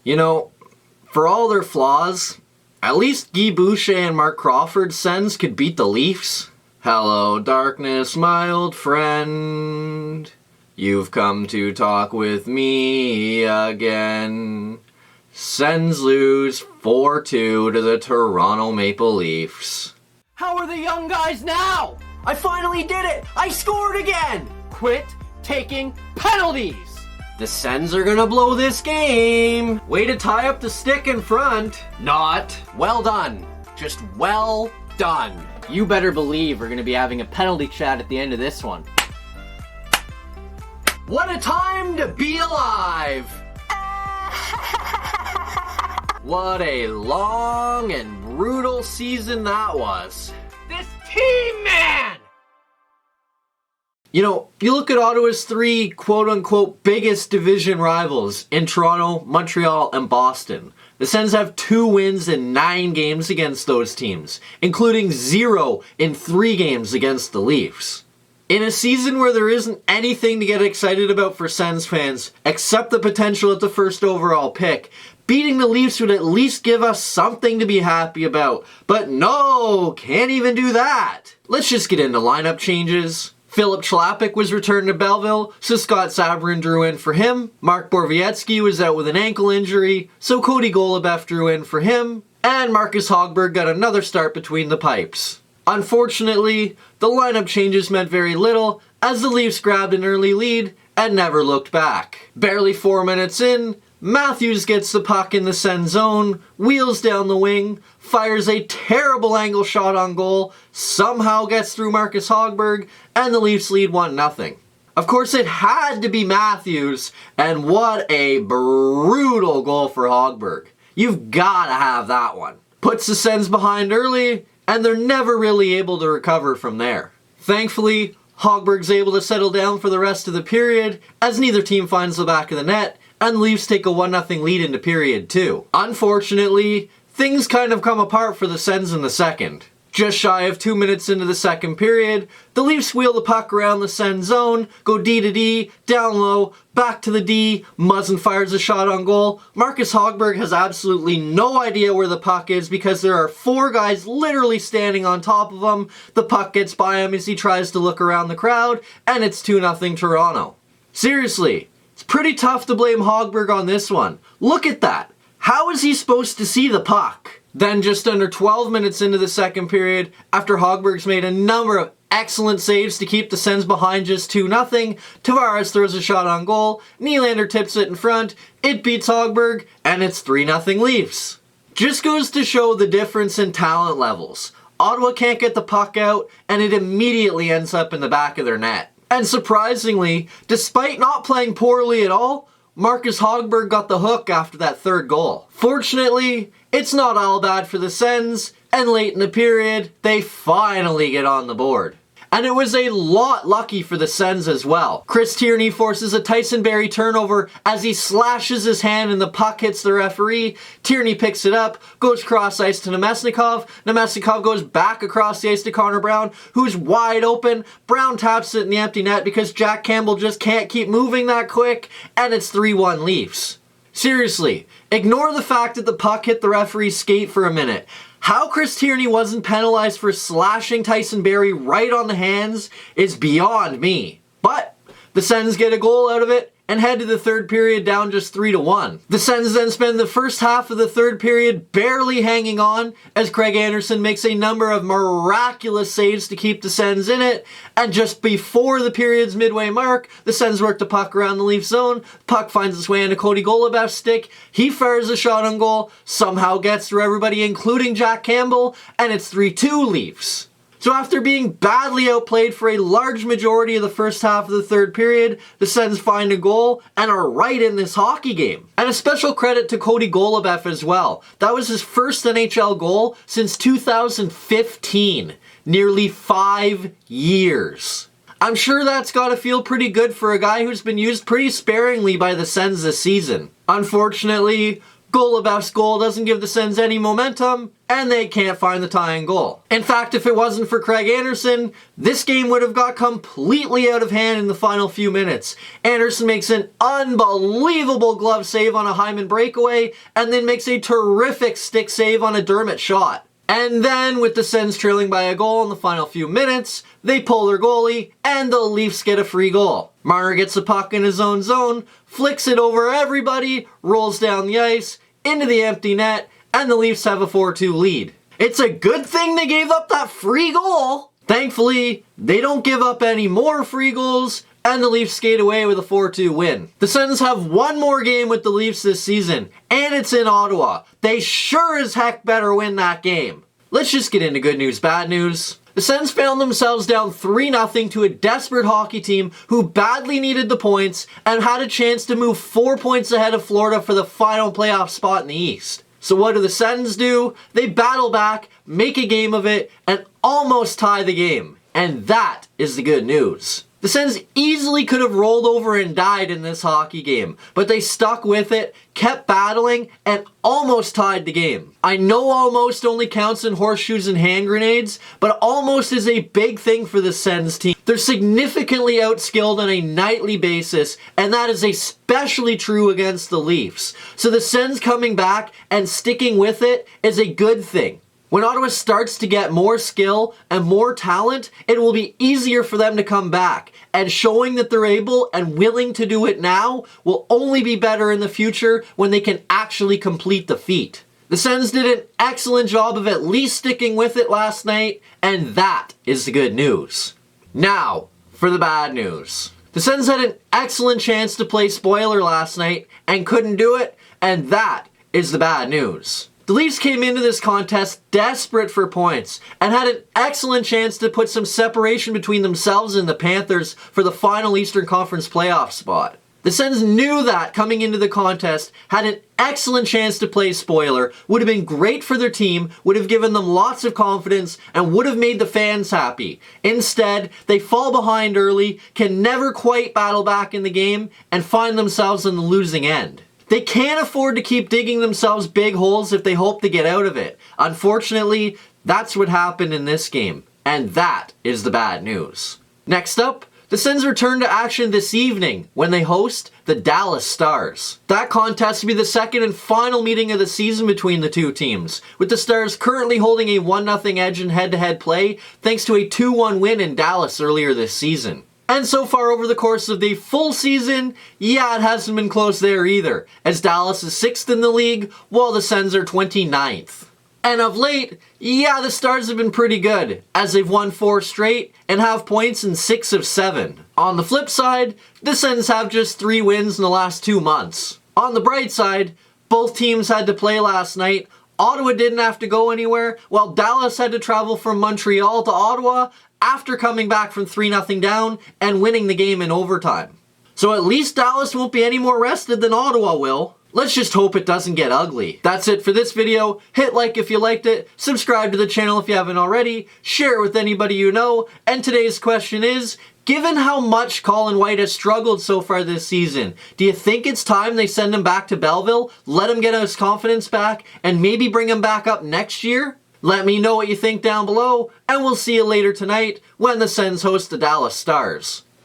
You know, for all their flaws, at least Guy Boucher and Mark Crawford's Sens could beat the Leafs. Hello, darkness, my old friend. You've come to talk with me again. Sens lose 4-2 to the Toronto Maple Leafs. How are the young guys now? I finally did it! I scored again! Quit taking penalties! The Sens are gonna blow this game. Way to tie up the stick in front. Not. Well done. Just well done. You better believe we're gonna be having a penalty chat at the end of this one. What a time to be alive! What a long and brutal season that was. This team, man! You know, you look at Ottawa's three quote-unquote biggest division rivals in Toronto, Montreal, and Boston. The Sens have 2 wins in 9 games against those teams, including 0 in 3 games against the Leafs. In a season where there isn't anything to get excited about for Sens fans, except the potential at the first overall pick, beating the Leafs would at least give us something to be happy about. But no, can't even do that. Let's just get into lineup changes. Philip Chlapik was returned to Belleville, so Scott Sabourin drew in for him. Mark Borowiecki was out with an ankle injury, so Cody Golubeff drew in for him. And Marcus Hogberg got another start between the pipes. Unfortunately, the lineup changes meant very little, as the Leafs grabbed an early lead and never looked back. Barely 4 minutes in, Matthews gets the puck in the Sens zone, wheels down the wing, fires a terrible angle shot on goal, somehow gets through Marcus Hogberg, and the Leafs lead 1-0. Of course, it had to be Matthews, and what a brutal goal for Hogberg. You've got to have that one. Puts the Sens behind early, and they're never really able to recover from there. Thankfully, Hogberg's able to settle down for the rest of the period, as neither team finds the back of the net, and the Leafs take a 1-0 lead into period 2. Unfortunately, things kind of come apart for the Sens in the second. Just shy of 2 minutes into the second period, the Leafs wheel the puck around the Sens zone, go D to D, down low, back to the D, Muzzin fires a shot on goal. Marcus Hogberg has absolutely no idea where the puck is because there are 4 guys literally standing on top of him. The puck gets by him as he tries to look around the crowd, and it's 2-0 Toronto. Seriously, it's pretty tough to blame Hogberg on this one. Look at that. How is he supposed to see the puck? Then just under 12 minutes into the second period, after Hogberg's made a number of excellent saves to keep the Sens behind just 2-0, Tavares throws a shot on goal, Nylander tips it in front, it beats Hogberg, and it's 3-0 Leafs. Just goes to show the difference in talent levels. Ottawa can't get the puck out, and it immediately ends up in the back of their net. And surprisingly, despite not playing poorly at all, Marcus Hogberg got the hook after that third goal. Fortunately, it's not all bad for the Sens, and late in the period, they finally get on the board. And it was a lot lucky for the Sens as well. Chris Tierney forces a Tyson Barrie turnover as he slashes his hand and the puck hits the referee. Tierney picks it up, goes cross ice to Nemesnikov. Nemesnikov goes back across the ice to Connor Brown, who's wide open. Brown taps it in the empty net because Jack Campbell just can't keep moving that quick, and it's 3-1 Leafs. Seriously, ignore the fact that the puck hit the referee's skate for a minute. How Chris Tierney wasn't penalized for slashing Tyson Barrie right on the hands is beyond me. But the Sens get a goal out of it and head to the third period down just 3-1. The Sens then spend the first half of the third period barely hanging on as Craig Anderson makes a number of miraculous saves to keep the Sens in it, and just before the period's midway mark, the Sens work the puck around the Leaf zone, puck finds its way into Cody Golubev's stick, he fires a shot on goal, somehow gets through everybody including Jack Campbell, and it's 3-2 Leafs. So after being badly outplayed for a large majority of the first half of the third period, the Sens find a goal and are right in this hockey game. And a special credit to Cody Golubeff as well. That was his first NHL goal since 2015. Nearly 5 years. I'm sure that's gotta feel pretty good for a guy who's been used pretty sparingly by the Sens this season. Unfortunately, Golubev's goal doesn't give the Sens any momentum, and they can't find the tying goal. In fact, if it wasn't for Craig Anderson, this game would have got completely out of hand in the final few minutes. Anderson makes an unbelievable glove save on a Hyman breakaway, and then makes a terrific stick save on a Dermott shot. And then, with the Sens trailing by a goal in the final few minutes, they pull their goalie, and the Leafs get a free goal. Marner gets the puck in his own zone, flicks it over everybody, rolls down the ice, into the empty net, and the Leafs have a 4-2 lead. It's a good thing they gave up that free goal. Thankfully, they don't give up any more free goals, and the Leafs skate away with a 4-2 win. The Sens have one more game with the Leafs this season, and it's in Ottawa. They sure as heck better win that game. Let's just get into good news, bad news. The Sens found themselves down 3-0 to a desperate hockey team who badly needed the points and had a chance to move 4 points ahead of Florida for the final playoff spot in the East. So what do the Sens do? They battle back, make a game of it, and almost tie the game. And that is the good news. The Sens easily could have rolled over and died in this hockey game, but they stuck with it, kept battling, and almost tied the game. I know almost only counts in horseshoes and hand grenades, but almost is a big thing for the Sens team. They're significantly outskilled on a nightly basis, and that is especially true against the Leafs. So the Sens coming back and sticking with it is a good thing. When Ottawa starts to get more skill and more talent, it will be easier for them to come back. And showing that they're able and willing to do it now will only be better in the future when they can actually complete the feat. The Sens did an excellent job of at least sticking with it last night, and that is the good news. Now, for the bad news. The Sens had an excellent chance to play spoiler last night and couldn't do it, and that is the bad news. The Leafs came into this contest desperate for points and had an excellent chance to put some separation between themselves and the Panthers for the final Eastern Conference playoff spot. The Sens knew that coming into the contest, had an excellent chance to play spoiler, would have been great for their team, would have given them lots of confidence, and would have made the fans happy. Instead, they fall behind early, can never quite battle back in the game, and find themselves on the losing end. They can't afford to keep digging themselves big holes if they hope to get out of it. Unfortunately, that's what happened in this game, and that is the bad news. Next up, the Sens return to action this evening when they host the Dallas Stars. That contest will be the second and final meeting of the season between the two teams, with the Stars currently holding a 1-0 edge in head-to-head play thanks to a 2-1 win in Dallas earlier this season. And so far over the course of the full season, yeah, it hasn't been close there either, as Dallas is 6th in the league, while the Sens are 29th. And of late, yeah, the Stars have been pretty good, as they've won 4 straight and have points in 6 of 7. On the flip side, the Sens have just 3 wins in the last 2 months. On the bright side, both teams had to play last night. Ottawa didn't have to go anywhere, while Dallas had to travel from Montreal to Ottawa after coming back from 3-0 down and winning the game in overtime. So at least Dallas won't be any more rested than Ottawa will. Let's just hope it doesn't get ugly. That's it for this video. Hit like if you liked it, subscribe to the channel if you haven't already, share it with anybody you know, and today's question is, given how much Colin White has struggled so far this season, do you think it's time they send him back to Belleville, let him get his confidence back, and maybe bring him back up next year? Let me know what you think down below, and we'll see you later tonight when the Sens host the Dallas Stars.